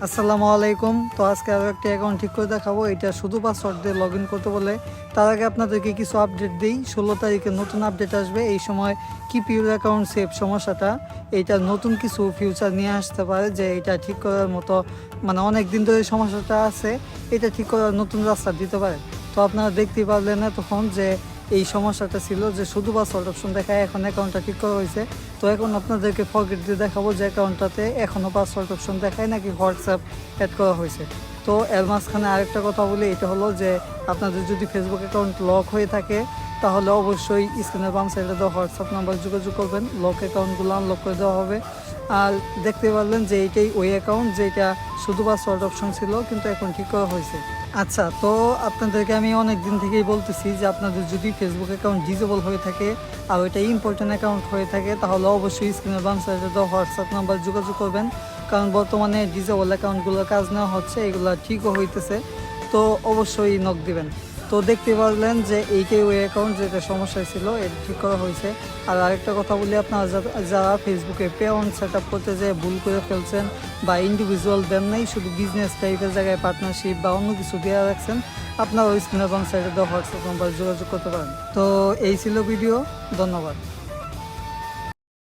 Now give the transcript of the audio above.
আসসালামু আলাইকুম। তো আজকে আরও একটা অ্যাকাউন্ট ঠিক করে দেখাবো। এটা শুধু পাসওয়ার্ড দিয়ে লগ ইন করতে বলে। তার আগে আপনাদেরকে কিছু আপডেট দিই। 16 তারিখে নতুন আপডেট আসবে। এই সময় কিপ ইউর অ্যাকাউন্ট সেভ সমস্যাটা এইটার নতুন কিছু ফিউচার নিয়ে আসতে পারে, যে এটা ঠিক করার মতো মানে অনেক দিন ধরে সমস্যাটা আছে, এটা ঠিক করার নতুন রাস্তা দিতে পারে। তো আপনারা দেখতেই পারলেন না তখন যে এই সমস্যাটা ছিল যে শুধু পাসওয়ার্ড অপশন দেখায়, এখন অ্যাকাউন্টটা ঠিক করা হয়েছে। তো এখন আপনাদেরকে ফরগেট দিয়ে দেখাবো যে অ্যাকাউন্টটাতে এখনও পাসওয়ার্ড অপশন দেখায় নাকি হোয়াটসঅ্যাপ অ্যাড করা হয়েছে। তো এর মাঝখানে আরেকটা কথা বলি, এটা হলো যে আপনাদের যদি ফেসবুক অ্যাকাউন্ট লক হয়ে থাকে তাহলে অবশ্যই স্ক্রিনের বাম সাইডে দেওয়া হোয়াটসঅ্যাপ নাম্বার যোগাযোগ করবেন, লক অ্যাকাউন্টগুলো আনলক করে দেওয়া হবে। আর দেখতে পারলেন যে এইটাই ওই অ্যাকাউন্ট যেটা শুধু পাসওয়ার্ড অপশন ছিল, কিন্তু এখন ঠিক করা হয়েছে। আচ্ছা, তো আপনাদেরকে আমি অনেক দিন থেকেই বলতেছি যে আপনাদের যদি ফেসবুক অ্যাকাউন্ট ডিসেবল হয়ে থাকে আর ওইটা ইম্পর্টেন্ট অ্যাকাউন্ট হয়ে থাকে তাহলে অবশ্যই স্ক্রিনের বাম সাইডে দেওয়া হোয়াটসঅ্যাপ নাম্বার যোগাযোগ করবেন, কারণ বর্তমানে ডিসেবল অ্যাকাউন্টগুলোর কাজ নেওয়া হচ্ছে, এগুলো ঠিকও হইতেছে। তো অবশ্যই নক দিবেন। তো দেখতে পারলেন যে এইটাই ওই অ্যাকাউন্ট যেটা সমস্যা ছিল, এটা ঠিক করা হয়েছে। আর আরেকটা কথা বলি, আপনারা যারা ফেসবুকে পে অন সেট আপ করতে যেয়ে ভুল করে ফেলছেন বা ইন্ডিভিজুয়াল দেন নাই, শুধু বিজনেস টাইপের জায়গায় পার্টনারশিপ বা অন্য কিছু দেওয়া রাখছেন, আপনারা ওই স্ক্রিনের বাম সাইডে দেওয়া হোয়াটসঅ্যাপ নাম্বার যোগাযোগ করতে পারেন। তো এই ছিল ভিডিও। ধন্যবাদ।